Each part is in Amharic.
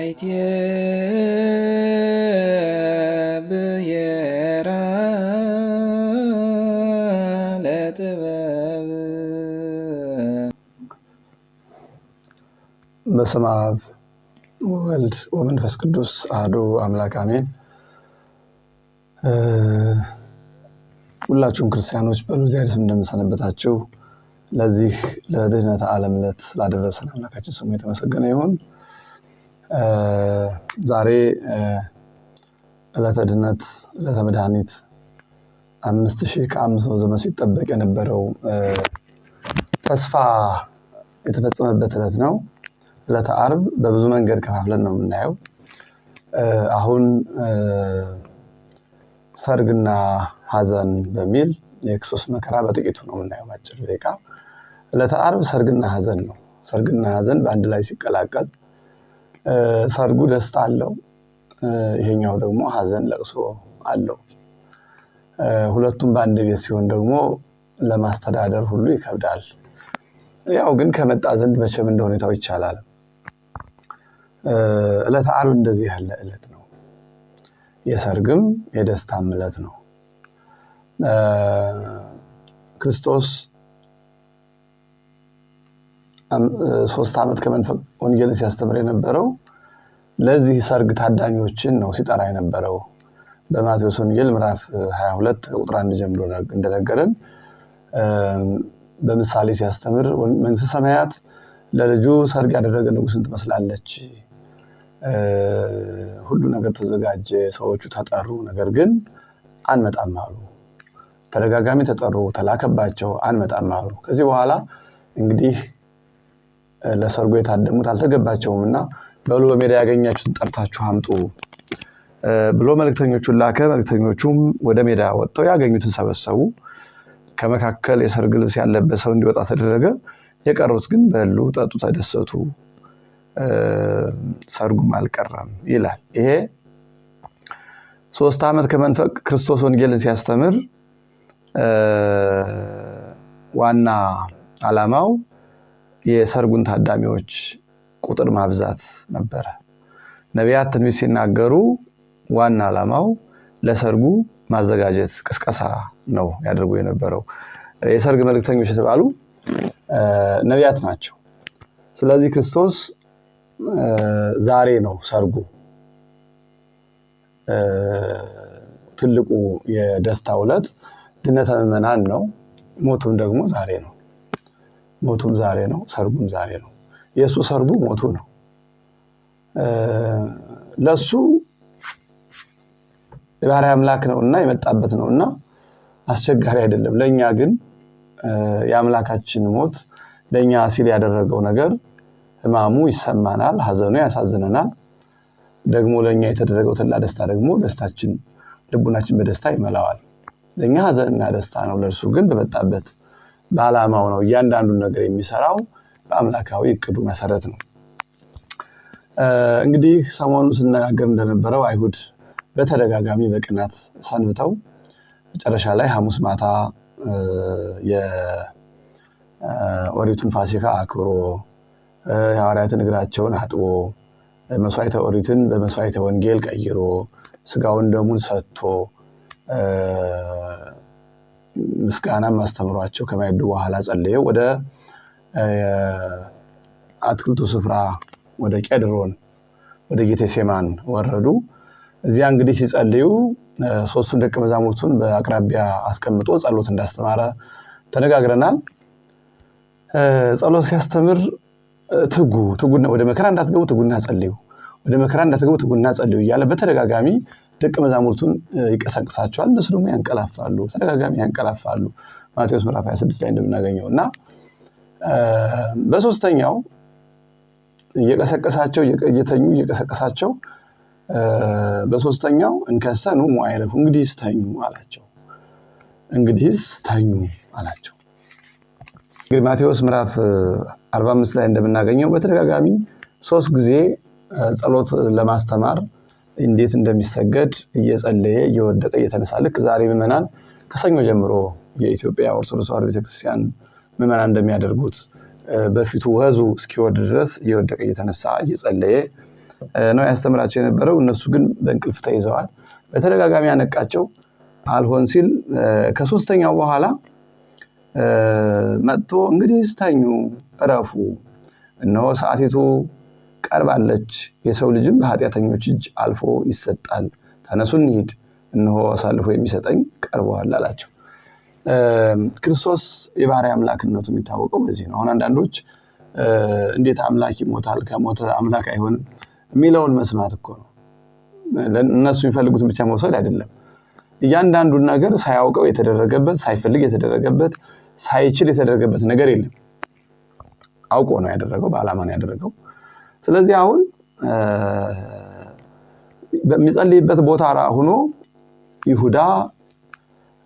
አይቴ ብሔራ ለጥበብ በስመ አብ ወወልድ ወመንፈስ ቅዱስ አሐዱ አምላክ አሜን። ሁላችሁም ክርስቲያኖች በእግዚአብሔር ስም እንደምሰነበታችሁ ለዚህ ለድህነተ ዓለም ዕለት ስላደረሰን አምላካችን ስሙ የተመሰገነ ይሁን። ዛሬ ዕለተ ድህነት ዕለተ መድኃኒት 5500 ዘመን ሲጠበቅ የነበረው ተስፋ የተፈጸመበት ዕለት ነው። ዕለተ ዓርብ በብዙ መንገድ ከፋፍለን ነው የምናየው። አሁን ሰርግና ሐዘን በሚል የክርስቶስ መከራ በጥቂቱ ነው የምናየው ባጭር ደቂቃ። ዕለተ ዓርብ ሰርግና ሐዘን ነው። ሰርግና ሐዘን በአንድ ላይ ሲቀላቀል ሰርጉ ደስታ አለው፣ ይሄኛው ደግሞ ሐዘን ለቅሶ አለው። ሁለቱም በአንድ ቤት ሲሆን ደግሞ ለማስተዳደር ሁሉ ይከብዳል። ያው ግን ከመጣ ዘንድ መቼም እንደ ሁኔታው ይቻላል። ዕለተ ዓርብ እንደዚህ ያለ ዕለት ነው። የሰርግም የደስታም ዕለት ነው። ክርስቶስ 3 ዓመት ከመንፈቅ ወንጌልን ሲያስተምር የነበረው ለዚህ ሰርግ ታዳሚዎችን ነው ሲጠራ የነበረው። በማቴዎስ ወንጌል ምዕራፍ 22 ቁጥር 1 ጀምሮ እንደነገረን በምሳሌ ሲያስተምር መንግሥተ ሰማያት ለልጁ ሰርግ ያደረገ ንጉሥን ትመስላለች። ሁሉ ነገር ተዘጋጀ፣ ሰዎቹ ተጠሩ፣ ነገር ግን አንመጣም አሉ። ተደጋጋሚ ተጠሩ፣ ተላከባቸው፣ አንመጣም አሉ። ከዚህ በኋላ እንግዲህ ለሰርጉ የታደሙት አልተገባቸውምና በሉ በሜዳ ያገኛችሁትን ጠርታችሁ አምጡ ብሎ መልእክተኞቹን ላከ። መልእክተኞቹም ወደ ሜዳ ወጥተው ያገኙትን ሰበሰቡ። ከመካከል የሰርግ ልብስ ያለበት ሰው እንዲወጣ ተደረገ። የቀሩት ግን በሉ፣ ጠጡ፣ ተደሰቱ፣ ሰርጉም አልቀረም ይላል። ይሄ 3 ዓመት ከመንፈቅ ክርስቶስ ወንጌልን ሲያስተምር ዋና ዓላማው የሰርጉን ታዳሚዎች ቁጥር ማብዛት ነበረ። ነቢያት ትንቢት ሲናገሩ ዋና ዓላማው ለሰርጉ ማዘጋጀት ቅስቀሳ ነው ያደርጉ የነበረው። የሰርግ መልእክተኞች የተባሉ ነቢያት ናቸው። ስለዚህ ክርስቶስ ዛሬ ነው ሰርጉ፣ ትልቁ የደስታው ዕለት ድነተ ምእመናን ነው። ሞቱም ደግሞ ዛሬ ነው። ሞቱም ዛሬ ነው፣ ሰርጉም ዛሬ ነው። የሱ ሰርጉ ሞቱ ነው። ለሱ የባህሪ አምላክ ነውና የመጣበት ነውና አስቸጋሪ አይደለም። ለኛ ግን የአምላካችን ሞት ለኛ ሲል ያደረገው ነገር ሕማሙ ይሰማናል፣ ሐዘኑ ያሳዝነናል። ደግሞ ለኛ የተደረገው ተላ ደስታ ደግሞ ደስታችን ልቡናችን በደስታ ይመላዋል። ለኛ ሐዘንና ደስታ ነው፣ ለሱ ግን በመጣበት በዓላማው ነው እያንዳንዱን ነገር የሚሰራው በአምላካዊ እቅዱ መሰረት ነው። እንግዲህ ሰሞኑን ስነጋገር እንደነበረው አይሁድ በተደጋጋሚ በቅናት ሰንብተው መጨረሻ ላይ ሐሙስ ማታ የኦሪቱን ፋሲካ አክብሮ የሐዋርያትን እግራቸውን አጥቦ መስዋዕተ ኦሪትን በመስዋዕተ ወንጌል ቀይሮ ስጋውን ደሙን ሰጥቶ ምስጋናም አስተምሯቸው ከማይዱ በኋላ ጸልየው ወደ አትክልቱ ስፍራ ወደ ቄድሮን ወደ ጌቴሴማን ወረዱ። እዚያ እንግዲህ ሲጸልዩ 3ቱን ደቀ መዛሙርቱን በአቅራቢያ አስቀምጦ ጸሎት እንዳስተማረ ተነጋግረናል። ጸሎት ሲያስተምር ትጉና ወደ መከራ እንዳትገቡ ትጉና ጸልዩ፣ ወደ መከራ እንዳትገቡ ትጉና ጸልዩ እያለ በተደጋጋሚ ደቀ መዛሙርቱን ይቀሰቅሳቸዋል። እነሱ ደግሞ ያንቀላፋሉ፣ ተደጋጋሚ ያንቀላፋሉ። ማቴዎስ ምዕራፍ 26 ላይ እንደምናገኘው እና በሶስተኛው እየቀሰቀሳቸው እየተኙ እየቀሰቀሳቸው በሶስተኛው እንከሰኑ ሙአይረፉ እንግዲህ ተኙ አላቸው። እንግዲህ ተኙ አላቸው። እንግዲህ ማቴዎስ ምዕራፍ 45 ላይ እንደምናገኘው በተደጋጋሚ 3 ጊዜ ጸሎት ለማስተማር እንዴት እንደሚሰገድ እየጸለየ እየወደቀ እየተነሳ ልክ ዛሬ ምእመናን ከሰኞ ጀምሮ የኢትዮጵያ ኦርቶዶክስ ተዋሕዶ ቤተክርስቲያን ምእመናን እንደሚያደርጉት በፊቱ ወዙ እስኪወርድ ድረስ እየወደቀ እየተነሳ እየጸለየ ነው ያስተምራቸው የነበረው። እነሱ ግን በእንቅልፍ ተይዘዋል። በተደጋጋሚ ያነቃቸው አልሆን ሲል ከሶስተኛው በኋላ መጥቶ እንግዲህ ስተኙ እረፉ፣ እነሆ ሰዓቲቱ ቀርባለች፣ የሰው ልጅም በኃጢአተኞች እጅ አልፎ ይሰጣል፣ ተነሱ እንሂድ፣ እነሆ አሳልፎ የሚሰጠኝ ቀርቧል አላቸው። ክርስቶስ የባህሪ አምላክነቱ የሚታወቀው በዚህ ነው። አሁን አንዳንዶች እንዴት አምላክ ይሞታል ከሞተ አምላክ አይሆንም የሚለውን መስማት እኮ ነው። እነሱ የሚፈልጉትን ብቻ መውሰድ አይደለም። እያንዳንዱን ነገር ሳያውቀው የተደረገበት፣ ሳይፈልግ የተደረገበት፣ ሳይችል የተደረገበት ነገር የለም። አውቆ ነው ያደረገው፣ በዓላማ ነው ያደረገው። ስለዚህ አሁን በሚጸልይበት ቦታ ሆኖ ይሁዳ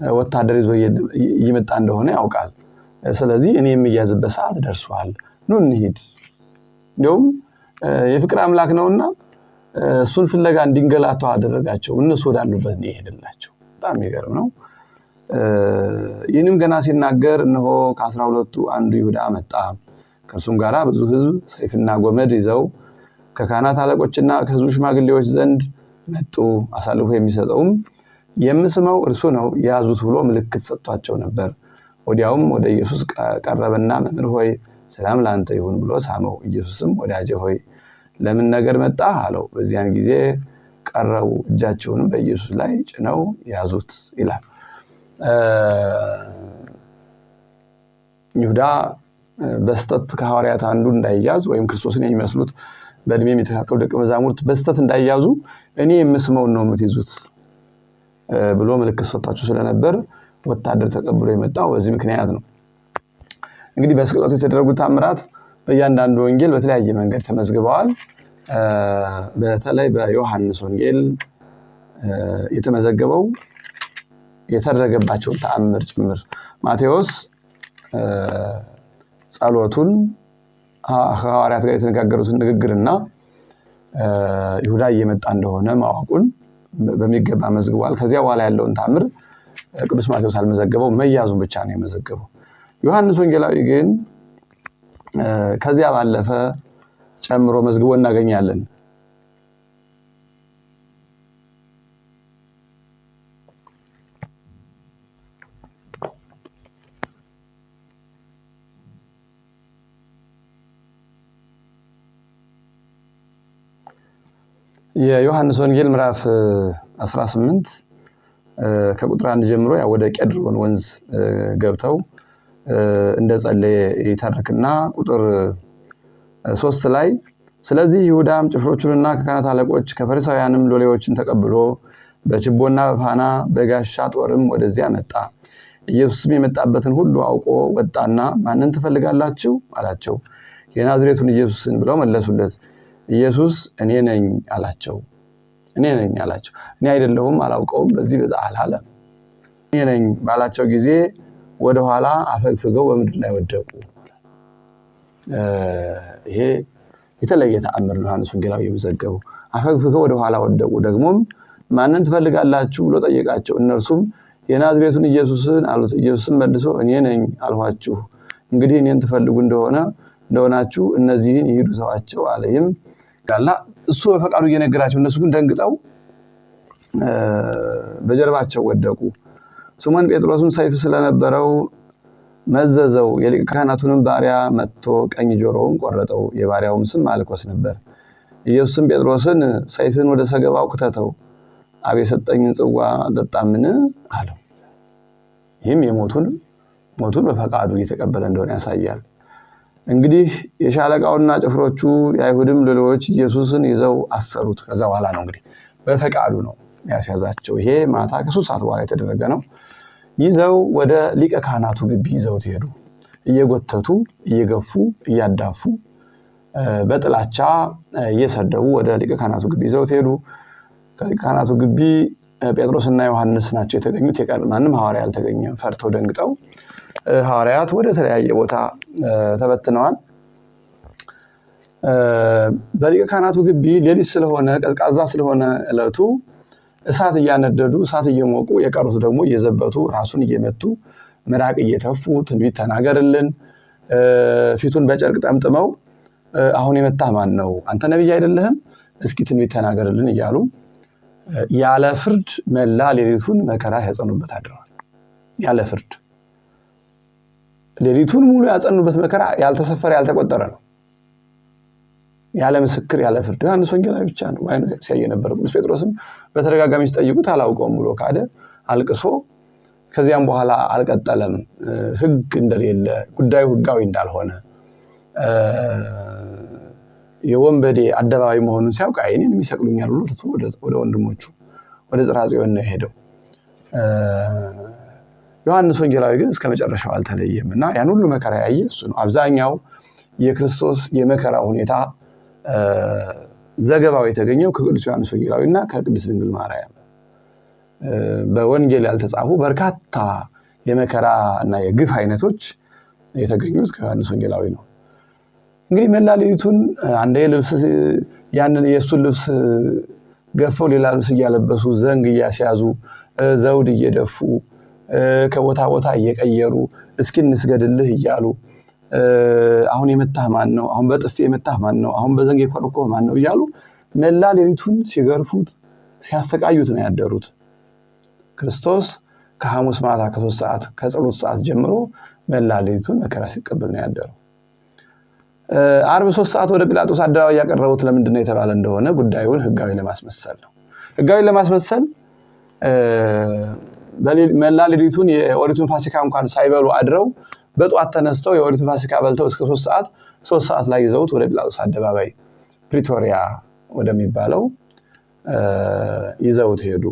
ወታደር ይዞ እየመጣ እንደሆነ ያውቃል። ስለዚህ እኔ የሚያዝበት ሰዓት ደርሷል፣ ኑ እንሂድ። እንደውም የፍቅር አምላክ ነውና እሱን ፍለጋ እንዲንገላቱ አደረጋቸው። እነሱ ወዳሉበት ይሄድላቸው። በጣም የሚገርም ነው። ይህንም ገና ሲናገር እነሆ ከ12ቱ አንዱ ይሁዳ መጣ። ከእርሱም ጋራ ብዙ ሕዝብ ሰይፍና ጎመድ ይዘው ከካህናት አለቆችና ከሕዝቡ ሽማግሌዎች ዘንድ መጡ። አሳልፎ የሚሰጠውም የምስመው እርሱ ነው፣ ያዙት ብሎ ምልክት ሰጥቷቸው ነበር። ወዲያውም ወደ ኢየሱስ ቀረበና መምህር ሆይ ሰላም ላንተ ይሁን ብሎ ሳመው። ኢየሱስም ወዳጄ ሆይ ለምን ነገር መጣህ አለው። በዚያን ጊዜ ቀረቡ፣ እጃቸውንም በኢየሱስ ላይ ጭነው ያዙት ይላል። ይሁዳ በስተት ከሐዋርያት አንዱ እንዳይያዝ ወይም ክርስቶስን የሚመስሉት በእድሜ የሚተካከሉ ደቀ መዛሙርት በስተት እንዳይያዙ እኔ የምስመውን ነው የምትይዙት ብሎ ምልክት ሰጥቷቸው ስለነበር ወታደር ተቀብሎ የመጣው በዚህ ምክንያት ነው። እንግዲህ በስቅለቱ የተደረጉት ተአምራት በእያንዳንዱ ወንጌል በተለያየ መንገድ ተመዝግበዋል። በተለይ በዮሐንስ ወንጌል የተመዘገበው የተደረገባቸውን ተአምር ጭምር ማቴዎስ ጸሎቱን ሐዋርያት ጋር የተነጋገሩትን ንግግርና ይሁዳ እየመጣ እንደሆነ ማወቁን በሚገባ መዝግቧል። ከዚያ በኋላ ያለውን ተአምር ቅዱስ ማቴዎስ አልመዘገበው፣ መያዙን ብቻ ነው የመዘገበው። ዮሐንስ ወንጌላዊ ግን ከዚያ ባለፈ ጨምሮ መዝግቦ እናገኛለን። የዮሐንስ ወንጌል ምዕራፍ 18 ከቁጥር 1 ጀምሮ ወደ ቄድሮን ወንዝ ገብተው እንደጸለየ ይተርክና ቁጥር 3 ላይ ስለዚህ ይሁዳም ጭፍሮቹንና ከካህናት አለቆች ከፈሪሳውያንም ሎሌዎችን ተቀብሎ በችቦና በፋና በጋሻ ጦርም ወደዚያ መጣ። ኢየሱስም የመጣበትን ሁሉ አውቆ ወጣና ማንን ትፈልጋላችሁ አላቸው። የናዝሬቱን ኢየሱስን ብለው መለሱለት። ኢየሱስ እኔ ነኝ አላቸው። እኔ ነኝ አላቸው። እኔ አይደለሁም አላውቀውም በዚህ በዛ አላለም። እኔ ነኝ ባላቸው ጊዜ ወደ ኋላ አፈግፍገው በምድር ላይ ወደቁ። ይሄ የተለየ ተአምር ነው ዮሐንስ ወንጌላዊ የመዘገበው። አፈግፍገው ወደ ኋላ ወደቁ። ደግሞም ማንን ትፈልጋላችሁ ብሎ ጠየቃቸው። እነርሱም የናዝሬቱን ኢየሱስን አሉት። ኢየሱስም መልሶ እኔ ነኝ አልኋችሁ። እንግዲህ እኔን ትፈልጉ እንደሆናችሁ እነዚህን ይሂዱ ተዋቸው አለይም ጋላ እሱ በፈቃዱ እየነገራቸው እነሱ ግን ደንግጠው በጀርባቸው ወደቁ። ስምዖን ጴጥሮስም ሰይፍ ስለነበረው መዘዘው። የሊቀ ካህናቱንም ባሪያ መጥቶ ቀኝ ጆሮውን ቆረጠው። የባሪያውም ስም ማልኮስ ነበር። ኢየሱስም ጴጥሮስን ሰይፍን ወደ ሰገባው ክተተው፣ አብ የሰጠኝን ጽዋ አልጠጣምን አለው። ይህም ሞቱን በፈቃዱ እየተቀበለ እንደሆነ ያሳያል። እንግዲህ የሻለቃውና ጭፍሮቹ የአይሁድም ሎሌዎች ኢየሱስን ይዘው አሰሩት። ከዛ በኋላ ነው እንግዲህ በፈቃዱ ነው ያስያዛቸው። ይሄ ማታ ከ3 ሰዓት በኋላ የተደረገ ነው። ይዘው ወደ ሊቀ ካህናቱ ግቢ ይዘው ሄዱ። እየጎተቱ እየገፉ እያዳፉ በጥላቻ እየሰደቡ ወደ ሊቀ ካህናቱ ግቢ ይዘው ሄዱ። ከሊቀ ካህናቱ ግቢ ጴጥሮስና ዮሐንስ ናቸው የተገኙት። ማንም ሐዋርያ አልተገኘም። ፈርተው ደንግጠው ሐዋርያት ወደ ተለያየ ቦታ ተበትነዋል። በሊቀ ካህናቱ ግቢ ሌሊት ስለሆነ ቀዝቃዛ ስለሆነ ዕለቱ እሳት እያነደዱ እሳት እየሞቁ የቀሩት ደግሞ እየዘበቱ ራሱን እየመቱ ምራቅ እየተፉ ትንቢት ተናገርልን ፊቱን በጨርቅ ጠምጥመው አሁን የመታህ ማን ነው? አንተ ነብይ አይደለህም? እስኪ ትንቢት ተናገርልን እያሉ ያለ ፍርድ መላ ሌሊቱን መከራ ያጸኑበት አድረዋል። ያለ ፍርድ ሌሊቱን ሙሉ ያጸኑበት መከራ ያልተሰፈረ ያልተቆጠረ ነው። ያለ ምስክር ያለ ፍርድ ዮሐንስ ወንጌላዊ ብቻ ነው አይኑ ሲያየ ነበር። ቅዱስ ጴጥሮስም በተደጋጋሚ ሲጠይቁት አላውቀውም ብሎ ካደ አልቅሶ። ከዚያም በኋላ አልቀጠለም። ሕግ እንደሌለ ጉዳዩ ሕጋዊ እንዳልሆነ የወንበዴ አደባባይ መሆኑን ሲያውቅ አይኔን የሚሰቅሉኛል ብሎ ትቶ ወደ ወንድሞቹ ወደ ጽርሐ ጽዮን ነው ሄደው። ዮሐንስ ወንጌላዊ ግን እስከ መጨረሻው አልተለየምና ያን ሁሉ መከራ ያየ እሱ ነው። አብዛኛው የክርስቶስ የመከራ ሁኔታ ዘገባው የተገኘው ከቅዱስ ዮሐንስ ወንጌላዊና ከቅድስት ድንግል ማርያም። በወንጌል ያልተጻፉ በርካታ የመከራ እና የግፍ አይነቶች የተገኙት ከዮሐንስ ወንጌላዊ ነው። እንግዲህ መላ ሌሊቱን አንዴ ልብስ ያንን የእሱን ልብስ ገፈው ሌላ ልብስ እያለበሱ ዘንግ እያስያዙ ዘውድ እየደፉ ከቦታ ቦታ እየቀየሩ እስኪ እንስገድልህ እያሉ አሁን የመታህ ማን ነው? አሁን በጥፊ የመታህ ማን ነው? አሁን በዘንግ የኮረኮመ ማን ነው? እያሉ መላ ሌሊቱን ሲገርፉት ሲያስተቃዩት ነው ያደሩት። ክርስቶስ ከሐሙስ ማታ ከ3 ሰዓት ከጸሎት ሰዓት ጀምሮ መላ ሌሊቱን መከራ ሲቀበል ነው ያደረው። ዓርብ 3 ሰዓት ወደ ጲላጦስ አደባባይ ያቀረቡት ለምንድን ነው የተባለ እንደሆነ ጉዳዩን ሕጋዊ ለማስመሰል ነው። ሕጋዊ ለማስመሰል መላ ሌሊቱን የኦሪቱን ፋሲካ እንኳን ሳይበሉ አድረው በጧት ተነስተው የኦሪቱን ፋሲካ በልተው እስከ 3 ሰዓት ላይ ይዘውት ወደ ጲላጦስ አደባባይ ፕሪቶሪያ ወደሚባለው ይዘውት ሄዱ።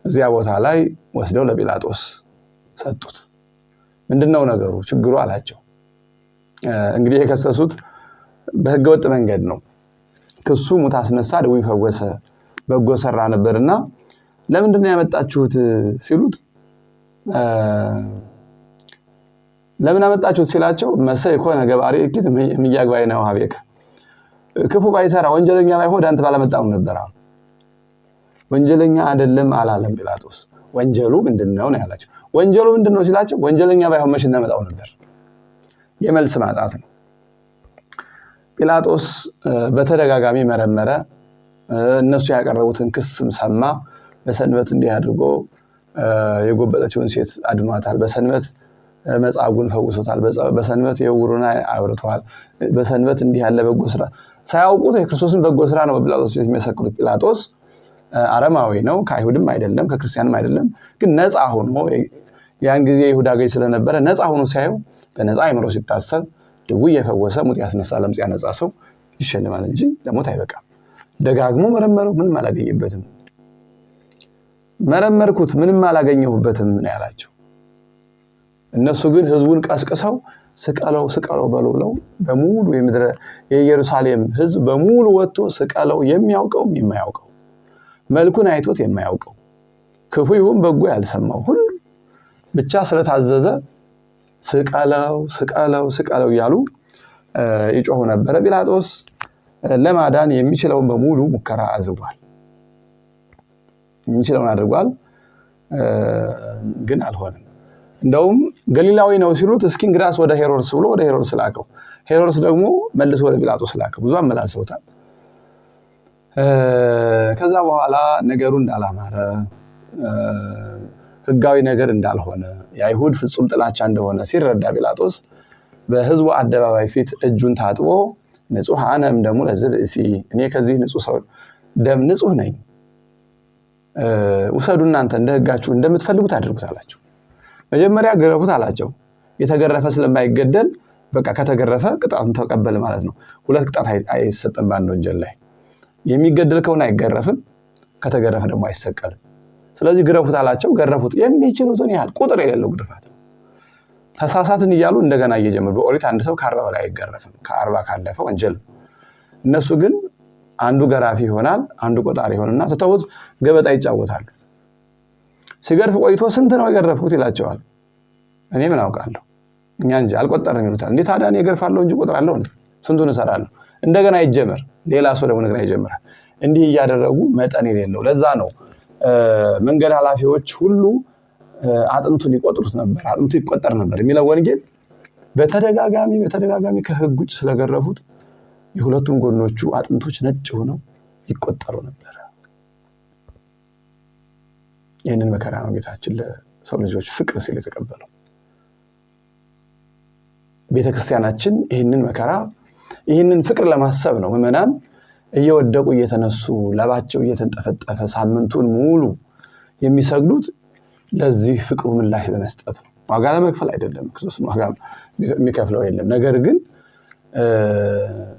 እዚያ ቦታ ላይ ወስደው ለጲላጦስ ሰጡት። ምንድነው ነገሩ ችግሩ አላቸው። እንግዲህ የከሰሱት በህገወጥ መንገድ ነው። ክሱ ሙት አስነሳ፣ ድውይ ፈወሰ፣ በጎ ሰራ ነበርና ለምንድነው ያመጣችሁት ሲሉት ለምን አመጣችሁት ሲላቸው መሰይ ኮነ ገባሪ እኪት የሚያግባይ ነው ሀቤከ ክፉ ባይሰራ ወንጀለኛ ባይሆን አንተ ባለመጣው ነበር። ወንጀለኛ አይደለም አላለም ጲላጦስ። ወንጀሉ ምንድነው ነው ያላቸው። ወንጀሉ ምንድነው ሲላቸው ወንጀለኛ ባይሆን መች እናመጣው ነበር። የመልስ ማጣት ነው። ጲላጦስ በተደጋጋሚ መረመረ። እነሱ ያቀረቡትን ክስም ሰማ። በሰንበት እንዲህ አድርጎ የጎበጠችውን ሴት አድኗታል፣ በሰንበት መጻጉን ፈውሶታል፣ በሰንበት የዕውሩን አብርቷል፣ በሰንበት እንዲህ ያለ በጎ ስራ ሳያውቁት የክርስቶስን በጎ ስራ ነው በጲላጦስ ፊት የሚመሰክሩት። ጲላጦስ አረማዊ ነው፣ ከአይሁድም አይደለም ከክርስቲያንም አይደለም። ግን ነፃ ሆኖ ያን ጊዜ ይሁዳ ገዥ ስለነበረ ነፃ ሆኖ ሲያዩ በነፃ አይምሮ ሲታሰብ ድውይ የፈወሰ ሙት ያስነሳ ለምጽ ያነጻ ሰው ይሸልማል እንጂ ለሞት አይበቃም። ደጋግሞ መረመረው፣ ምንም አላገኘበትም። መረመርኩት ምንም አላገኘሁበትም ነው ያላቸው። እነሱ ግን ህዝቡን ቀስቅሰው ስቀለው ስቀለው በሉ ብለው በሙሉ የምድረ የኢየሩሳሌም ህዝብ በሙሉ ወጥቶ ስቀለው፣ የሚያውቀው የማያውቀው መልኩን አይቶት የማያውቀው ክፉ ይሁን በጎ ያልሰማው ሁሉ ብቻ ስለታዘዘ ስቀለው ስቀለው ስቀለው እያሉ ይጮሁ ነበር። ጲላጦስ ለማዳን የሚችለውን በሙሉ ሙከራ አድርጓል። የሚችለውን አድርጓል፣ ግን አልሆነም። እንደውም ገሊላዊ ነው ሲሉት እስኪ እንግዳስ ወደ ሄሮድስ ብሎ ወደ ሄሮድስ ላከው። ሄሮድስ ደግሞ መልሶ ወደ ጲላጦስ ላከው። ብዙ አመላልሰውታል። ከዛ በኋላ ነገሩ እንዳላማረ ህጋዊ ነገር እንዳልሆነ የአይሁድ ፍጹም ጥላቻ እንደሆነ ሲረዳ ጲላጦስ በህዝቡ አደባባይ ፊት እጁን ታጥቦ ንጹህ አነም ደሙ ለዝብእሲ እኔ ከዚህ ንጹህ ሰው ደም ንጹህ ነኝ፣ ውሰዱ እናንተ እንደ ህጋችሁ እንደምትፈልጉት አድርጉት አላቸው። መጀመሪያ ገረፉት አላቸው። የተገረፈ ስለማይገደል በቃ ከተገረፈ ቅጣቱን ተቀበለ ማለት ነው። ሁለት ቅጣት አይሰጥም በአንድ ወንጀል ላይ። የሚገደል ከሆነ አይገረፍም፣ ከተገረፈ ደግሞ አይሰቀልም። ስለዚህ ግረፉት አላቸው። ገረፉት። የሚችሉትን ያህል ቁጥር የሌለው ግርፋት። ተሳሳትን እያሉ እንደገና እየጀመሩ በኦሪት አንድ ሰው ከ40 በላይ አይገረፍም፣ ከ40 ካለፈ ወንጀል። እነሱ ግን አንዱ ገራፊ ይሆናል፣ አንዱ ቆጣሪ ይሆንና ተተውት ገበጣ ይጫወታሉ። ሲገርፍ ቆይቶ ስንት ነው የገረፍኩት ይላቸዋል። እኔ ምን አውቃለሁ እኛ እንጂ አልቆጠረም ይሉታል። እንዴት ታዲያ እኔ ገርፋለሁ እንጂ ቆጥራለሁ ስንቱን እሰራለሁ። እንደገና ይጀመር፣ ሌላ ሰው ደግሞ እንደገና ይጀምራል። እንዲህ እያደረጉ መጠን የሌለው። ለዛ ነው መንገድ ኃላፊዎች ሁሉ አጥንቱን ይቆጥሩት ነበር፣ አጥንቱ ይቆጠር ነበር የሚለው ወንጌል። በተደጋጋሚ ከህግ ውጭ ስለገረፉት የሁለቱም ጎኖቹ አጥንቶች ነጭ ሆነው ይቆጠሩ ነበር። ይህንን መከራ ነው ጌታችን ለሰው ልጆች ፍቅር ሲል የተቀበለው። ቤተክርስቲያናችን ይህንን መከራ ይህንን ፍቅር ለማሰብ ነው ምዕመናን እየወደቁ እየተነሱ ለባቸው እየተንጠፈጠፈ ሳምንቱን ሙሉ የሚሰግዱት ለዚህ ፍቅሩ ምላሽ ለመስጠት ነው። ዋጋ ለመክፈል አይደለም፣ ክርስቶስ ዋጋ የሚከፍለው የለም። ነገር ግን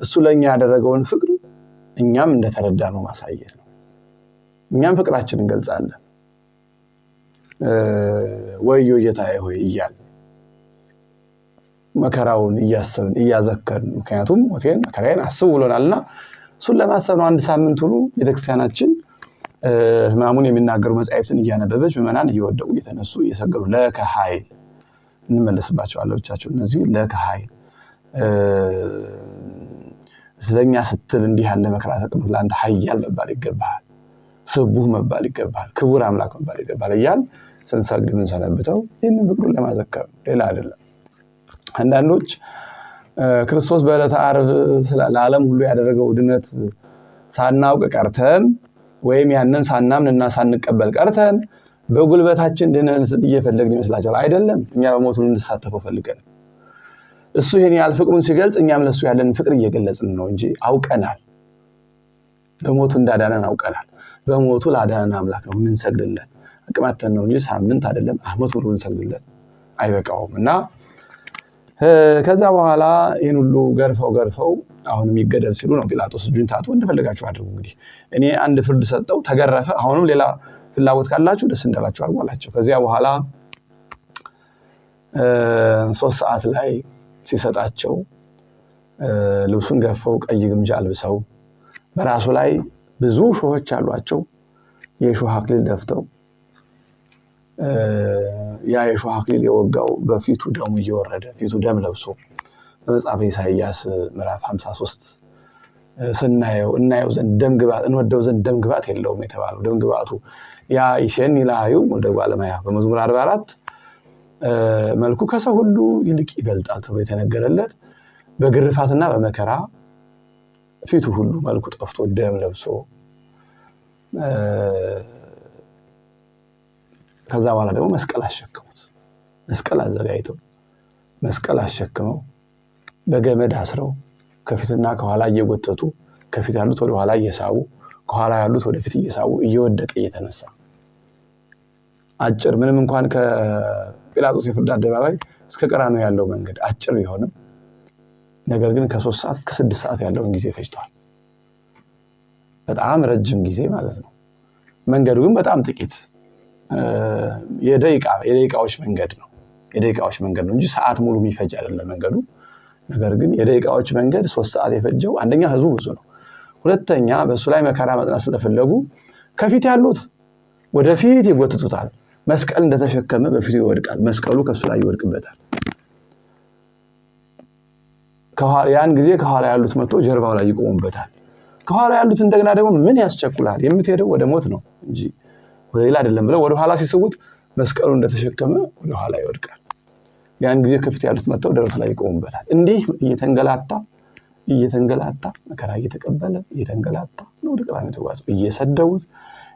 እሱ ለኛ ያደረገውን ፍቅር እኛም እንደተረዳነው ማሳየት ነው። እኛም ፍቅራችንን እንገልጻለን። ወዮ ጌታዬ ሆይ እያልን መከራውን እያሰብን እያዘከርን፣ ምክንያቱም ሞቴን መከራዬን አስቡ ብሎናልና እሱን ለማሰብ ነው። አንድ ሳምንት ሁሉ ቤተክርስቲያናችን ሕማሙን የሚናገሩ መጻሕፍትን እያነበበች ምዕመናን እየወደቁ እየተነሱ እየሰገዱ ለከ ኃይል እንመለስባቸዋለን ብቻቸው። እነዚህ ለከ ኃይል ስለኛ ስትል እንዲህ ያለ መከራ ተቀበል፣ ለአንተ ኃያል መባል ይገባል፣ ስቡህ መባል ይገባል፣ ክቡር አምላክ መባል ይገባል እያል ስንሰግድ የምንሰነብተው ይህንን ፍቅሩን ለማዘከር ሌላ አይደለም። አንዳንዶች ክርስቶስ በዕለተ ዓርብ ለዓለም ሁሉ ያደረገው ድነት ሳናውቅ ቀርተን ወይም ያንን ሳናምንና ሳንቀበል ቀርተን በጉልበታችን ድነት እየፈለግን ይመስላችኋል? አይደለም። እኛ በሞቱ እንድንሳተፈው ፈልገን እሱ ይሄን ያህል ፍቅሩን ሲገልጽ እኛም ለሱ ያለን ፍቅር እየገለጽን ነው እንጂ አውቀናል። በሞቱ እንዳዳነን አውቀናል። በሞቱ ላዳነን አምላክ ነው የምንሰግድለት። አቅማተን ነው እንጂ ሳምንት አይደለም ዓመት ሁሉ እንሰግድለት አይበቃውም። እና ከዛ በኋላ ይሄን ሁሉ ገርፈው አሁንም ይገደል ሲሉ ነው ጲላጦስ እጁን ታጥቦ እንደፈለጋችሁ አድርጉ፣ እንግዲህ እኔ አንድ ፍርድ ሰጠው ተገረፈ፣ አሁንም ሌላ ፍላጎት ካላችሁ ደስ እንዳላችሁ አድርጉ አላቸው። ከዚያ በኋላ 3 ሰዓት ላይ ሲሰጣቸው ልብሱን ገፈው ቀይ ግምጃ አልብሰው በራሱ ላይ ብዙ ሾሆች አሏቸው የሾህ አክሊል ደፍተው ያ የሾህ አክሊል የወጋው በፊቱ ደሙ እየወረደ ፊቱ ደም ለብሶ በመጽሐፈ ኢሳይያስ ምዕራፍ 53 እናየው ዘንድ ደም ግባት እንወደው ዘንድ ደም ግባት የለውም የተባለው ደም ግባቱ ያ ይሸን ይላዩ ወደ ባለማያ በመዝሙር 44 መልኩ ከሰው ሁሉ ይልቅ ይበልጣል ተብሎ የተነገረለት በግርፋትና በመከራ ፊቱ ሁሉ መልኩ ጠፍቶ ደም ለብሶ ከዛ በኋላ ደግሞ መስቀል አሸክመውት መስቀል አዘጋጅተው መስቀል አሸክመው በገመድ አስረው ከፊትና ከኋላ እየጎተቱ ከፊት ያሉት ወደ ኋላ እየሳቡ ከኋላ ያሉት ወደ ፊት እየሳቡ እየወደቀ እየተነሳ አጭር ምንም እንኳን ከጲላጦስ የፍርድ አደባባይ እስከ ቀራንዮ ያለው መንገድ አጭር ቢሆንም ነገር ግን ከ3 ሰዓት እስከ 6 ሰዓት ያለውን ጊዜ ፈጅቷል። በጣም ረጅም ጊዜ ማለት ነው። መንገዱ ግን በጣም ጥቂት የደቂቃዎች መንገድ ነው። የደቂቃዎች መንገድ ነው እንጂ ሰዓት ሙሉ የሚፈጅ አይደለም መንገዱ። ነገር ግን የደቂቃዎች መንገድ 3 ሰዓት የፈጀው አንደኛ ህዝቡ ብዙ ነው፣ ሁለተኛ በሱ ላይ መከራ መጥና ስለፈለጉ ከፊት ያሉት ወደፊት ይጎትቱታል። መስቀል እንደተሸከመ በፊቱ ይወድቃል፣ መስቀሉ ከሱ ላይ ይወድቅበታል። ያን ጊዜ ከኋላ ያሉት መጥቶ ጀርባው ላይ ይቆሙበታል። ከኋላ ያሉት እንደገና ደግሞ ምን ያስቸኩላል የምትሄደው ወደ ሞት ነው እንጂ ወደ ሌላ አይደለም ብለው ወደ ኋላ ሲስቡት መስቀሉ እንደተሸከመ ወደ ኋላ ይወድቃል። ያን ጊዜ ከፊት ያሉት መጥተው ደረቱ ላይ ይቆሙበታል። እንዲህ እየተንገላታ መከራ እየተቀበለ እየተንገላታ ነው ወደ ቀራንዮ ተጓዘ። እየሰደቡት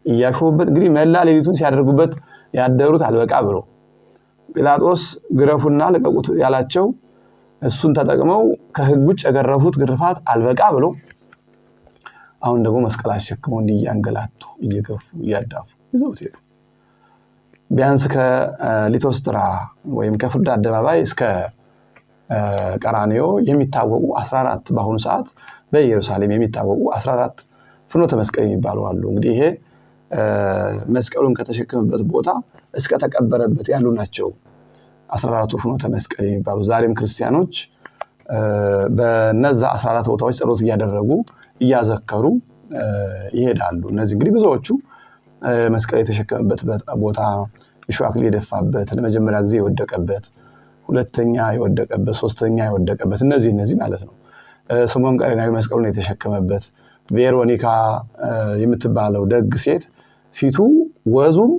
እያሾፉበት እንግዲህ መላ ሌሊቱን ሲያደርጉበት ያደሩት አልበቃ ብሎ ጲላጦስ ግረፉና ለቀቁት ያላቸው እሱን ተጠቅመው ከህግ ውጭ የገረፉት ግርፋት አልበቃ ብሎ አሁን ደግሞ መስቀል አሸክመው እንዲያንገላቱ እየገፉ እያዳፉ ይዘውት ሄዱ። ቢያንስ ከሊቶስትራ ወይም ከፍርድ አደባባይ እስከ ቀራንዮ የሚታወቁ 14 በአሁኑ ሰዓት በኢየሩሳሌም የሚታወቁ 14 ፍኖተ መስቀል የሚባሉ አሉ። እንግዲህ ይሄ መስቀሉን ከተሸከመበት ቦታ እስከ ተቀበረበት ያሉ ናቸው 14ቱ ፍኖተ መስቀል የሚባሉ። ዛሬም ክርስቲያኖች በነዛ 14 ቦታዎች ጸሎት እያደረጉ እያዘከሩ ይሄዳሉ። እነዚህ እንግዲህ ብዙዎቹ መስቀል የተሸከመበት ቦታ የሾህ አክሊል የደፋበት ለመጀመሪያ ጊዜ የወደቀበት፣ ሁለተኛ የወደቀበት፣ ሶስተኛ የወደቀበት እነዚህ ማለት ነው። ስምዖን ቀሬናዊ መስቀሉን የተሸከመበት፣ ቬሮኒካ የምትባለው ደግ ሴት ፊቱ ወዙም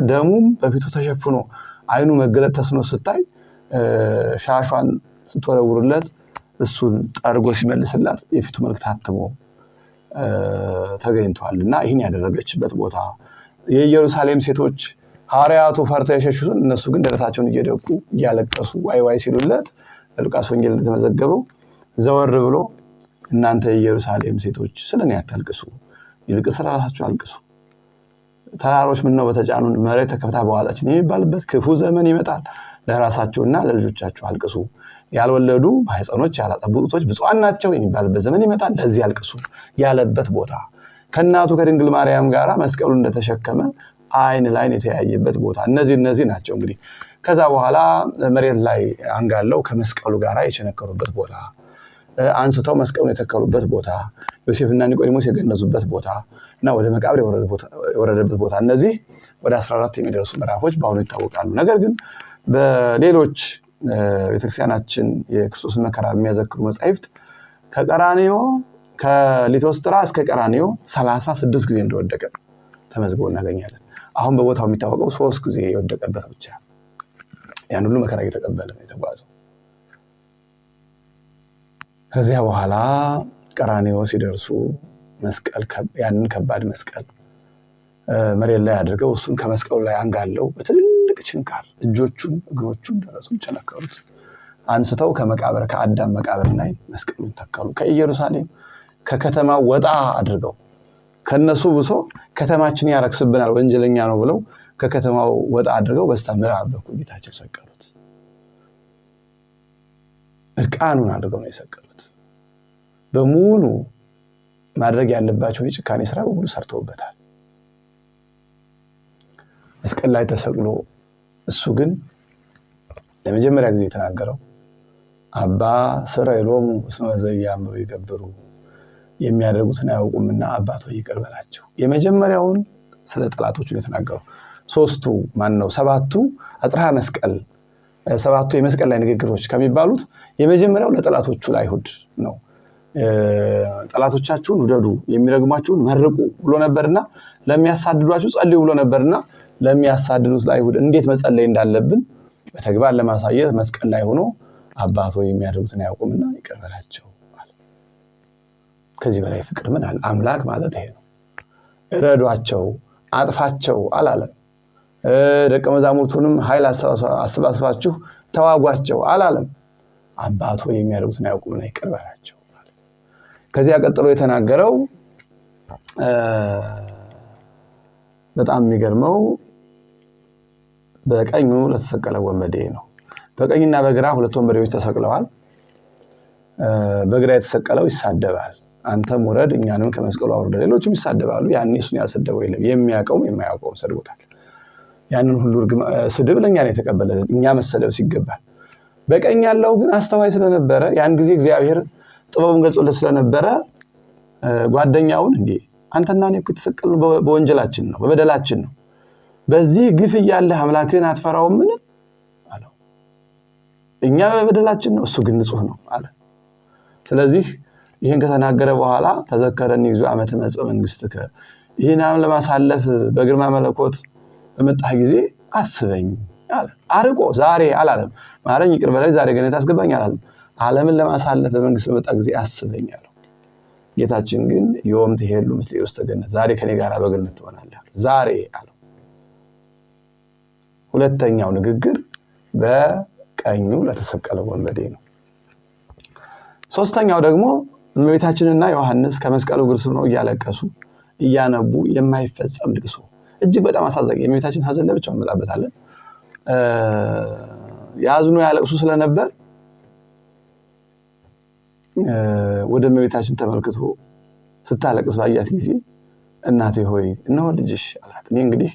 ደሙም በፊቱ ተሸፍኖ አይኑ መገለጥ ተስኖ ስታይ ሻሿን ስትወረውርለት እሱን ጠርጎ ሲመልስላት የፊቱ መልክ ታትሞ ተገኝቷልና ይህን ያደረገችበት ቦታ የኢየሩሳሌም ሴቶች ሐዋርያቱ ፈርተው የሸሹትን እነሱ ግን ደረታቸውን እየደቁ እያለቀሱ ዋይ ዋይ ሲሉለት ሉቃስ ወንጌል እንደተመዘገበው ዘወር ብሎ እናንተ የኢየሩሳሌም ሴቶች ስለኔ አታልቅሱ ይልቅስ ራሳችሁ አልቅሱ ተራሮች ምን ነው በተጫኑን መሬት ተከፍታ በኋላችን የሚባልበት ክፉ ዘመን ይመጣል ለራሳችሁና ለልጆቻችሁ አልቅሱ ያልወለዱ ማህፀኖች ያላጠቡ ጡቶች ብፁዓን ናቸው የሚባልበት ዘመን ይመጣል ለዚህ አልቅሱ ያለበት ቦታ ከናቱ ከድንግል ማርያም ጋራ መስቀሉን እንደተሸከመ አይን ላይን የተያየበት ቦታ እነዚህ ናቸው እንግዲህ ከዛ በኋላ መሬት ላይ አንጋለው ከመስቀሉ ጋራ የቸነከሩበት ቦታ አንስተው መስቀሉን የተከሉበት ቦታ ዮሴፍና ኒቆዲሞስ የገነዙበት ቦታ እና ወደ መቃብር የወረደበት ቦታ እነዚህ ወደ 14 የሚደርሱ ምዕራፎች በአሁኑ ይታወቃሉ ነገር ግን በሌሎች ቤተክርስቲያናችን የክርስቶስን መከራ የሚያዘክሩ መጻሕፍት ከቀራንዮ ከሊቶስትራ እስከ ቀራንዮ 36 ጊዜ እንደወደቀ ተመዝግቦ እናገኛለን አሁን በቦታው የሚታወቀው 3 ጊዜ የወደቀበት ብቻ ያን ሁሉ መከራ እየተቀበለ ነው የተጓዘው ከዚያ በኋላ ቀራንዮ ሲደርሱ መስቀል ያንን ከባድ መስቀል መሬት ላይ አድርገው እሱን ከመስቀሉ ላይ አንጋለው በትልልቅ ችንካር እጆቹን እግሮቹን ደረቱን ቸነከሩት አንስተው ከመቃብር ከአዳም መቃብር ላይ መስቀሉን ተከሉ ከኢየሩሳሌም ከከተማው ወጣ አድርገው ከነሱ ብሶ ከተማችን ያረክስብናል ወንጀለኛ ነው ብለው ከከተማው ወጣ አድርገው በስተምዕራብ በኩል ጌታችን ሰቀሉት እርቃኑን አድርገው ነው የሰቀሉት በሙሉ ማድረግ ያለባቸው የጭካኔ ስራ በሙሉ ሰርተውበታል መስቀል ላይ ተሰቅሎ እሱ ግን ለመጀመሪያ ጊዜ የተናገረው አባ ስራይሎም ስመዘያም ይገብሩ የሚያደርጉትን አያውቁምና አባቶ ይቅር በላቸው የመጀመሪያውን ስለ ጠላቶቹ የተናገረው ሶስቱ ማን ነው ሰባቱ አጽራ መስቀል ሰባቱ የመስቀል ላይ ንግግሮች ከሚባሉት የመጀመሪያው ለጠላቶቹ ለአይሁድ ነው ጠላቶቻችሁን ውደዱ የሚረግሟችሁን መርቁ ብሎ ነበርና ለሚያሳድዷችሁ ጸልዩ ብሎ ነበርና ለሚያሳድዱት ለአይሁድ እንዴት መጸለይ እንዳለብን በተግባር ለማሳየት መስቀል ላይ ሆኖ አባቶ የሚያደርጉትን አያውቁምና ይቅር በላቸው ማለት ከዚህ በላይ ፍቅር ምን አለ አምላክ ማለት ይሄ ነው እረዷቸው አጥፋቸው አላለም ደቀ መዛሙርቱንም ኃይል አሰባስባችሁ ተዋጓቸው አላለም አባቶ የሚያደርጉትን አያውቁምና ይቅር በላቸው ማለት ከዚያ ቀጥሎ የተናገረው በጣም የሚገርመው በቀኙ ለተሰቀለ ወንበዴ ነው በቀኝና በግራ ሁለት ወንበዴዎች ተሰቅለዋል በግራ የተሰቀለው ይሳደባል አንተም ወረድ እኛንም ከመስቀሉ አውርድ ሌሎችም ይሳደባሉ ያን እሱን ያሰደበው የለም የሚያቀው የማያውቀው ሰድቦታል ያንን ሁሉ ስድብ ለኛ ነው የተቀበለልን እኛ መሰደብ ሲገባል በቀኝ ያለው ግን አስተዋይ ስለነበረ ያን ጊዜ እግዚአብሔር ጥበቡን ገልጾለት ስለነበረ ጓደኛውን እንዴ አንተና እኔ እኮ ተሰቀልን በወንጀላችን ነው በበደላችን ነው በዚህ ግፍ ያለ አምላክን አትፈራውም ምን አለው እኛ በበደላችን ነው እሱ ግን ንጹህ ነው አለ ስለዚህ ይሄን ከተናገረ በኋላ ተዘከረኒ ይዙ ዓመተ መጽእ መንግስትከ ይሄን ዓለም ለማሳለፍ በግርማ መለኮት በመጣህ ጊዜ አስበኝ አለ አርቆ ዛሬ አላለም ማረኝ ይቅር በለኝ ዛሬ ገነት አስገባኝ አላለም ዓለምን ለማሳለፍ በመንግስት በመጣ ጊዜ አስበኝ አለው ጌታችን ግን ዮም ትሄሉ ምስሌ ውስተ ገነት ዛሬ ከኔ ጋር በገነት ትሆናለህ ዛሬ አለው ሁለተኛው ንግግር በቀኙ ለተሰቀለው ወንበዴ ነው ሶስተኛው ደግሞ እመቤታችንና ዮሐንስ ከመስቀሉ ግርስ ነው እያለቀሱ እያነቡ የማይፈጸም ልቅሶ እጅግ በጣም አሳዛኝ የእመቤታችን ሐዘን ለብቻው እንመጣበታለን ያዝኑ ያለቅሱ ስለነበር ወደ እመቤታችን ተመልክቶ ስታለቅስ ባያት ጊዜ እናቴ ሆይ እነሆ ልጅሽ አላት እኔ እንግዲህ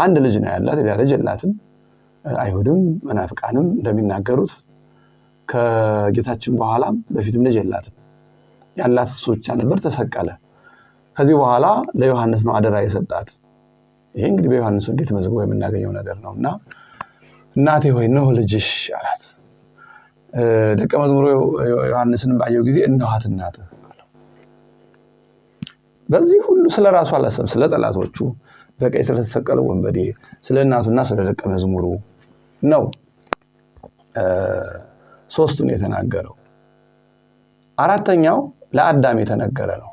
አንድ ልጅ ነው ያላት ሌላ ልጅ የላትም አይሁድም መናፍቃንም እንደሚናገሩት ከጌታችን በኋላም በፊትም ልጅ የላትም ያላት እሱ ብቻ ነበር ተሰቀለ ከዚህ በኋላ ለዮሐንስ ነው አደራ የሰጣት ይሄ እንግዲህ በዮሐንስ ወንጌል ተመዝግቦ የምናገኘው ነገር ነውና እናቴ ሆይ እነሆ ልጅሽ አላት ደቀ መዝሙሩ ዮሐንስን ባየው ጊዜ እነኋት እናትህ አለው በዚህ ሁሉ ስለራሱ አላሰብ ስለ ጠላቶቹ በቀኝ ስለተሰቀለው ወንበዴ ስለ እናቱና ስለ ደቀ መዝሙሩ ነው ሶስቱን የተናገረው አራተኛው ለአዳም የተነገረ ነው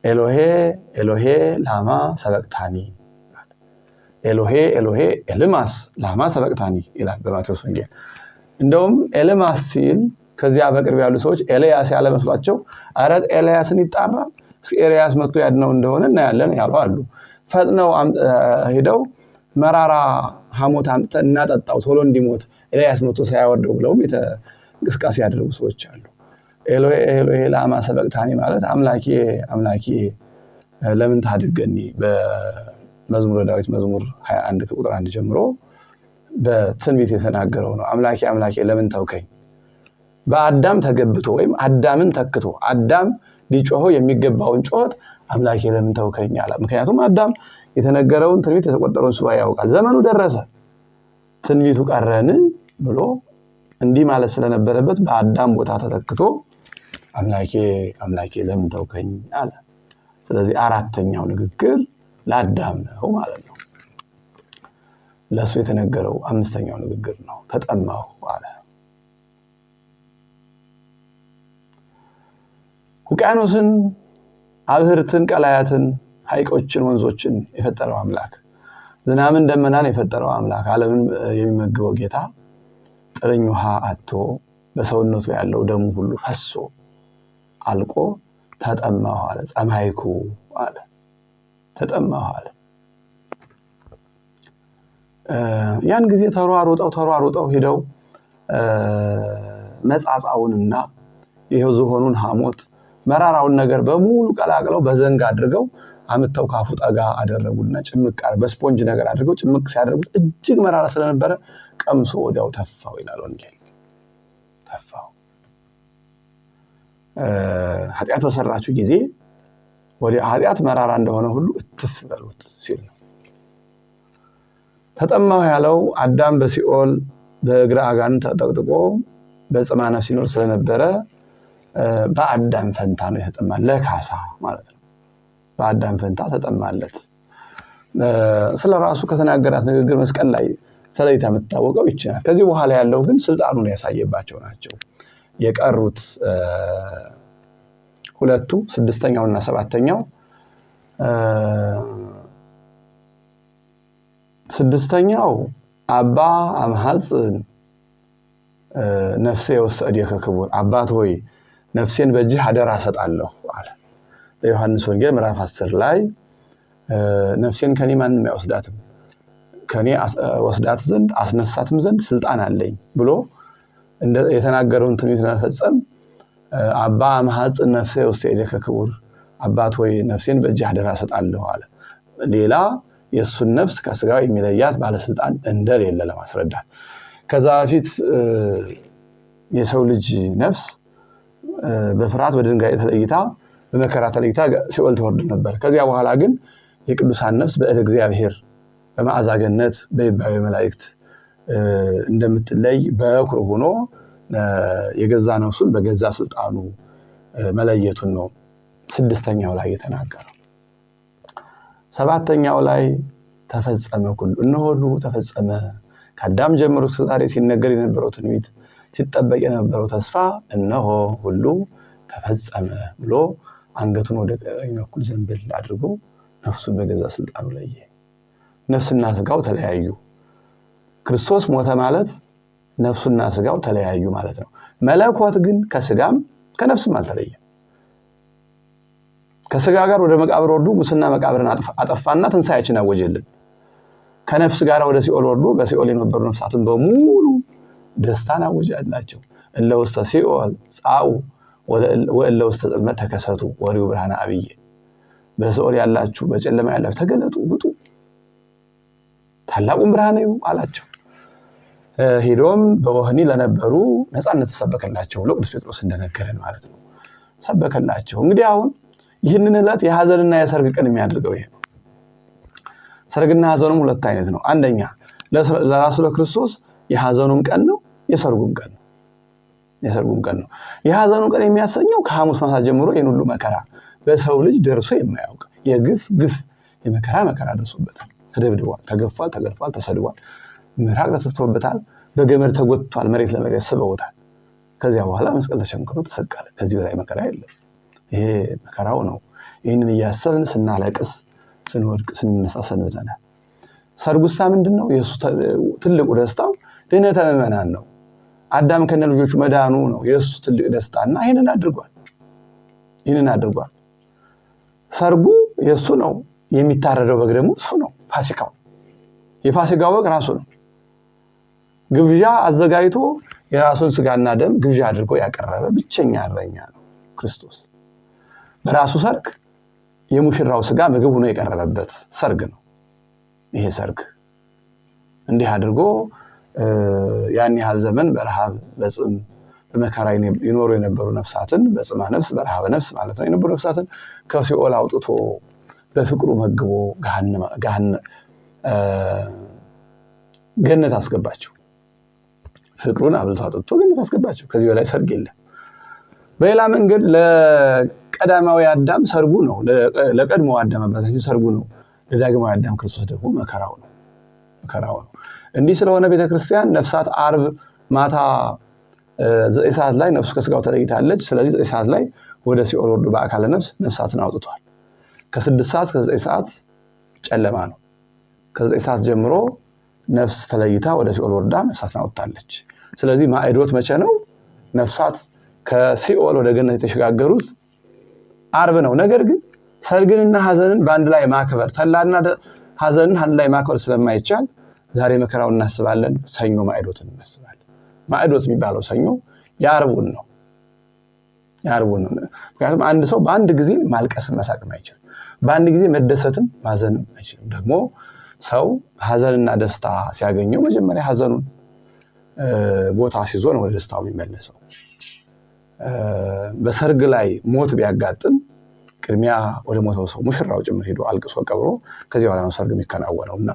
ኤሎሄ ኤሎሄ ላማ ሰበቅታኒ ኤሎሄ ኤሎሄ ኤልማስ ላማ ሰበቅታኒ ይላል በማቴዎስ ወንጌል። እንደውም ኤልማስ ሲል ከዚያ በቅርብ ያሉ ሰዎች ኤልያስ ያለ መስሏቸው አረ ኤልያስን ይጣራ ኤልያስ መጥቶ ያድነው እንደሆነ እናያለን ያሉ አሉ። ፈጥነው ሄደው መራራ ሐሞት አምጥተን እናጠጣው ቶሎ እንዲሞት ኤልያስ መጥቶ ሳያወርደው ብለውም እንቅስቃሴ ያደረጉ ሰዎች አሉ። ኤሎሄ ኤሎሄ ላማ ሰበቅታኒ ማለት አምላኬ አምላኬ ለምን ታድገኒ በመዝሙረ ዳዊት መዝሙር 21 ቁጥር 1 ጀምሮ በትንቢት የተናገረው ነው። አምላኬ አምላኬ ለምን ተውከኝ? በአዳም ተገብቶ ወይም አዳምን ተክቶ አዳም ሊጮኸው የሚገባውን ጮት አምላኬ ለምን ተውከኝ አለ። ምክንያቱም አዳም የተነገረውን ትንቢት የተቆጠረውን ሱባኤ ያውቃል። ዘመኑ ደረሰ ትንቢቱ ቀረን ብሎ እንዲህ ማለት ስለነበረበት በአዳም ቦታ ተተክቶ አምላኬ አምላኬ ለምን ተውከኝ አለ። ስለዚህ አራተኛው ንግግር ለአዳም ነው ማለት ነው። ለሱ የተነገረው አምስተኛው ንግግር ነው። ተጠማሁ አለ። ውቅያኖስን አብህርትን ቀላያትን ሐይቆችን ወንዞችን የፈጠረው አምላክ ዝናምን ደመናን የፈጠረው አምላክ ዓለምን የሚመግበው ጌታ ጥርኝ ውሃ አጥቶ በሰውነቱ ያለው ደሙ ሁሉ ፈሶ አልቆ ተጠማሁ አለ። ጸማይኩ አለ። ተጠማሁ አለ። ያን ጊዜ ተሯሩጠው ሄደው መጻጻውንና ይሄው ዝሆኑን ሐሞት መራራውን ነገር በሙሉ ቀላቅለው በዘንግ አድርገው አምጥተው ካፉ ጠጋ አደረጉና ጭምቅ በስፖንጅ ነገር አድርገው ጭምቅ ሲያደርጉት እጅግ መራራ ስለነበረ ቀምሶ ወዲያው ተፋው ይላል ወንጌል። ተፋው ኃጢአት በሰራችሁ ጊዜ ወዲ ኃጢአት መራራ እንደሆነ ሁሉ እትፍ በሉት ሲል ነው። ተጠማሁ ያለው አዳም በሲኦል በእግረ አጋንንት ተጠቅጥቆ በጽማ ነፍስ ሲኖር ስለነበረ በአዳም ፈንታ ነው የተጠማ ለካሳ ማለት ነው። በአዳም ፈንታ ተጠማለት። ስለራሱ ከተናገራት ንግግር መስቀል ላይ ስለይታ የምትታወቀው ይችላል። ከዚህ በኋላ ያለው ግን ስልጣኑን ያሳየባቸው ናቸው። የቀሩት ሁለቱ ስድስተኛውና ሰባተኛው ስድስተኛው አባ አምሐጽን ነፍሴ ወሰድየከ ክቡር አባት ሆይ ነፍሴን በእጅህ አደራ ሰጣለሁ አለ። በዮሐንስ ወንጌል ምዕራፍ 10 ላይ ነፍሴን ከኔ ማንም አይወስዳትም ከኔ ወስዳት ዘንድ አስነሳትም ዘንድ ስልጣን አለኝ ብሎ የተናገረውን ትንቢት ለመፈጸም አባ አምሐጽን ነፍሴ ወሰድየከ ክቡር አባት ሆይ ነፍሴን በእጅህ አደራ ሰጣለሁ አለ። ሌላ የሱን ነፍስ ከስጋው የሚለያት ባለስልጣን እንደሌለ ለማስረዳት ከዛ በፊት የሰው ልጅ ነፍስ በፍርሃት በድንጋጤ ተለይታ በመከራ ተለይታ ሲኦል ተወርድ ነበር። ከዚያ በኋላ ግን የቅዱሳን ነፍስ በእደ እግዚአብሔር በመዓዛ ገነት በይባቤ መላእክት እንደምትለይ በኩር ሆኖ የገዛ ነፍሱን በገዛ ስልጣኑ መለየቱን ነው ስድስተኛው ላይ የተናገረው። ሰባተኛው ላይ ተፈጸመ ሁሉ እነሆ ሁሉ ተፈጸመ። ከአዳም ጀምሮ እስከ ዛሬ ሲነገር የነበረው ትንቢት ሲጠበቅ የነበረው ተስፋ እነሆ ሁሉ ተፈጸመ ብሎ አንገቱን ወደ ቀኝ በኩል ዘንበል አድርጎ ነፍሱን በገዛ ስልጣኑ ለየ። ነፍስና ስጋው ተለያዩ። ክርስቶስ ሞተ ማለት ነፍሱና ስጋው ተለያዩ ማለት ነው። መለኮት ግን ከስጋም ከነፍስም አልተለየም። ከስጋ ጋር ወደ መቃብር ወርዶ ሙስና መቃብርን አጠፋና ትንሣኤችን አወጀልን። ከነፍስ ጋር ወደ ሲኦል ወርዶ በሲኦል የነበሩ ነፍሳትን በሙሉ ደስታን አወጀላቸው። እለ ውስተ ሲኦል ጻኡ ወእለ ውስተ ጽልመት ተከሰቱ ወሪው ብርሃነ አብይ። በሲኦል ያላችሁ በጨለማ ያላችሁ ተገለጡ ውጡ ታላቁን ብርሃን እዩ አላቸው። ሄዶም በወህኒ ለነበሩ ነፃነት ተሰበከላቸው ብሎ ቅዱስ ጴጥሮስ እንደነገረን ማለት ነው። ሰበከላቸው። እንግዲህ አሁን ይህንን ዕለት የሐዘንና የሰርግ ቀን የሚያደርገው ይሄ ነው። ሰርግና ሐዘኑም ሁለት አይነት ነው። አንደኛ ለራሱ ለክርስቶስ የሐዘኑም ቀን ነው፣ የሰርጉም ቀን ነው። የሰርጉም ቀን ነው። የሐዘኑ ቀን የሚያሰኘው ከሐሙስ ማታ ጀምሮ ይሄን ሁሉ መከራ በሰው ልጅ ደርሶ የማያውቅ የግፍ ግፍ የመከራ ደርሶበታል። ተደብድቧል፣ ተገፏል፣ ተገርፏል፣ ተሰድቧል፣ ምራቅ ተተፍቶበታል፣ በገመድ ተጎትቷል፣ መሬት ለመሬት ስበውታል። ከዚያ በኋላ መስቀል ተሸንክሮ ተሰቀለ። ከዚህ በላይ መከራ የለም። ይሄ መከራው ነው። ይህንን እያሰብን ስናለቅስ ስንወድቅ ስንነሳ ሰንብተናል። ሰርጉሳ ምንድነው? የሱ ትልቁ ደስታው ድህነተ ምእመናን ነው። አዳም ከነ ልጆቹ መዳኑ ነው የሱ ትልቅ ደስታና ይሄንን አድርጓል። ሰርጉ የሱ ነው። የሚታረደው በግ ደግሞ እሱ ነው። ፋሲካው የፋሲካው በግ ራሱ ነው። ግብዣ አዘጋጅቶ የራሱን ስጋና ደም ግብዣ አድርጎ ያቀረበ ብቸኛ እረኛ ነው ክርስቶስ። በራሱ ሰርግ የሙሽራው ስጋ ምግብ ሆኖ የቀረበበት ሰርግ ነው ይሄ ሰርግ። እንዲህ አድርጎ ያን ያህል ዘመን በረሃብ በጽም በመከራ ይኖሩ የነበሩ ነፍሳትን በጽማ ነፍስ በረሃብ ነፍስ ማለት ነው የነበሩ ነፍሳትን ከሲኦል አውጥቶ በፍቅሩ መግቦ ገነት አስገባቸው። ፍቅሩን አብልቶ አጥጥቶ ገነት አስገባቸው። ከዚህ በላይ ሰርግ የለም። በሌላ መንገድ ለቀዳማዊ አዳም ሰርጉ ነው። ለቀድሞው አዳም አባታችን ሰርጉ ነው። ለዳግማዊ አዳም ክርስቶስ ደግሞ መከራው ነው። እንዲህ ስለሆነ ቤተክርስቲያን ነፍሳት ዓርብ ማታ 9 ሰዓት ላይ ነፍሱ ከስጋው ተለይታለች። ስለዚህ 9 ሰዓት ላይ ወደ ሲኦል ወርዶ በአካለ ነፍሳትን አውጥቷል። ከ6 ሰዓት ከ9 ሰዓት ጨለማ ነው። ከ9 ሰዓት ጀምሮ ነፍስ ተለይታ ወደ ሲኦል ወርዳ ነፍሳትን አውጥታለች። ስለዚህ ማዕዶት መቼ ነው? ነፍሳት ከሲኦል ወደ ገነት የተሸጋገሩት ዓርብ ነው። ነገር ግን ሰርግንና ሐዘንን በአንድ ላይ ማክበር ተላና ሐዘንን አንድ ላይ ማክበር ስለማይቻል ዛሬ መከራውን እናስባለን፣ ሰኞ ማዕዶትን እናስባለን። ማዕዶት የሚባለው ሰኞ የዓርቡን ነው። ምክንያቱም አንድ ሰው በአንድ ጊዜ ማልቀስን መሳቅም አይችልም፣ በአንድ ጊዜ መደሰትም ማዘንም አይችልም። ደግሞ ሰው ሐዘንና ደስታ ሲያገኘው መጀመሪያ ሐዘኑን ቦታ ሲዞ ነው ወደ ደስታው የሚመለሰው። በሰርግ ላይ ሞት ቢያጋጥም ቅድሚያ ወደ ሞተው ሰው ሙሽራው ጭምር ሄዶ አልቅሶ ቀብሮ ከዚህ በኋላ ነው ሰርግ የሚከናወነውና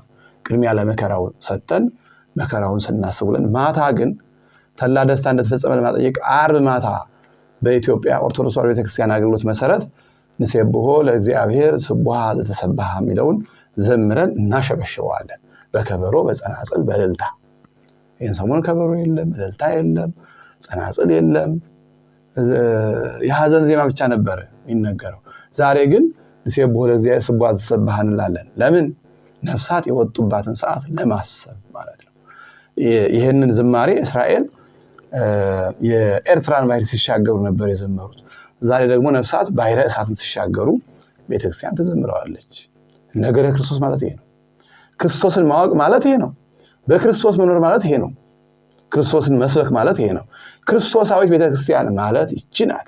ቅድሚያ ለመከራው ሰጠን መከራውን ስናስቡልን ማታ ግን ተላ ደስታ እንደተፈጸመ ለማጠየቅ ዓርብ ማታ በኢትዮጵያ ኦርቶዶክስ ተዋሕዶ ቤተክርስቲያን አገልግሎት መሰረት ንሴብሖ ለእግዚአብሔር ስቡሐ ዘተሰብሐ የሚለውን ዘምረን እናሸበሽበዋለን። በከበሮ በጸናጽል በእልልታ። ይህን ሰሞን ከበሮ የለም፣ እልልታ የለም፣ ጸናጽል የለም። የሐዘን ዜማ ብቻ ነበር የሚነገረው። ዛሬ ግን ንሴብሖ ለእግዚአብሔር ስቡሐ ዘተሰብሐ እንላለን። ለምን? ነፍሳት የወጡባትን ሰዓት ለማሰብ ማለት ነው። ይህንን ዝማሬ እስራኤል የኤርትራን ባህር ሲሻገሩ ነበር የዘመሩት። ዛሬ ደግሞ ነፍሳት ባህረ እሳትን ሲሻገሩ ቤተክርስቲያን ተዘምረዋለች። ነገረ ክርስቶስ ማለት ይሄ ነው። ክርስቶስን ማወቅ ማለት ይሄ ነው። በክርስቶስ መኖር ማለት ይሄ ነው። ክርስቶስን መስበክ ማለት ይሄ ነው። ክርስቶሳዊት ቤተክርስቲያን ማለት ይቺ ናት።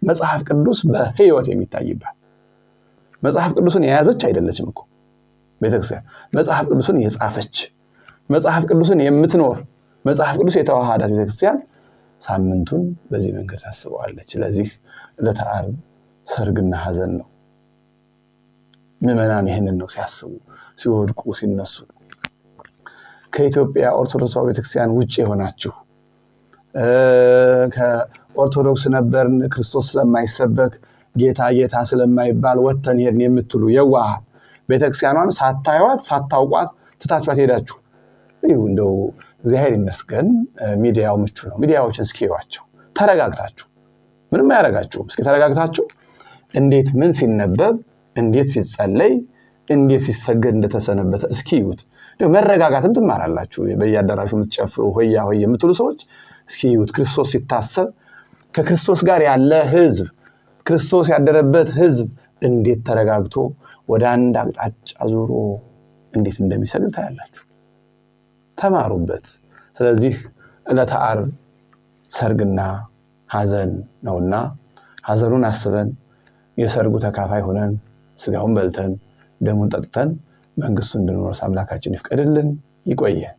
መጽሐፍ ቅዱስ በህይወት የሚታይባት መጽሐፍ ቅዱስን የያዘች አይደለችም እኮ ቤተክርስቲያን። መጽሐፍ ቅዱስን የጻፈች መጽሐፍ ቅዱስን የምትኖር መጽሐፍ ቅዱስ የተዋሃዳት ቤተክርስቲያን ሳምንቱን በዚህ መንገድ ታስበዋለች። ስለዚህ ዕለተ ዓርብ ሰርግና ሐዘን ነው። ምዕመናን ይህንን ነው ሲያስቡ፣ ሲወድቁ፣ ሲነሱ። ከኢትዮጵያ ኦርቶዶክስ ቤተክርስቲያን ውጪ የሆናችሁ ከኦርቶዶክስ ነበርን ክርስቶስ ስለማይሰበክ ጌታ ስለማይባል ወተን ሄድን የምትሉ የዋሃን ቤተክርስቲያኗን ሳታዩት ሳታውቋት ትታችኋት ሄዳችሁ እንደው እግዚአብሔር ይመስገን ሚዲያው ምቹ ነው። ሚዲያዎችን እስኪዩዋቸው ተረጋግታችሁ፣ ምንም አያረጋችሁም። እስኪ ተረጋግታችሁ እንዴት ምን ሲነበብ እንዴት ሲጸለይ እንዴት ሲሰገድ እንደተሰነበተ እስኪዩት። መረጋጋትን ትማራላችሁ። በየአዳራሹ የምትጨፍሩ ሆያ ሆይ የምትሉ ሰዎች እስኪዩት። ክርስቶስ ሲታሰብ ከክርስቶስ ጋር ያለ ህዝብ ክርስቶስ ያደረበት ህዝብ እንዴት ተረጋግቶ ወደ አንድ አቅጣጫ ዙሮ እንዴት እንደሚሰግድ ታያላችሁ። ተማሩበት። ስለዚህ ዕለተ ዓርብ ሰርግና ሐዘን ነውና ሐዘኑን አስበን የሰርጉ ተካፋይ ሆነን ስጋውን በልተን ደሙን ጠጥተን መንግስቱን እንድንወርስ አምላካችን ይፍቀድልን። ይቆየን።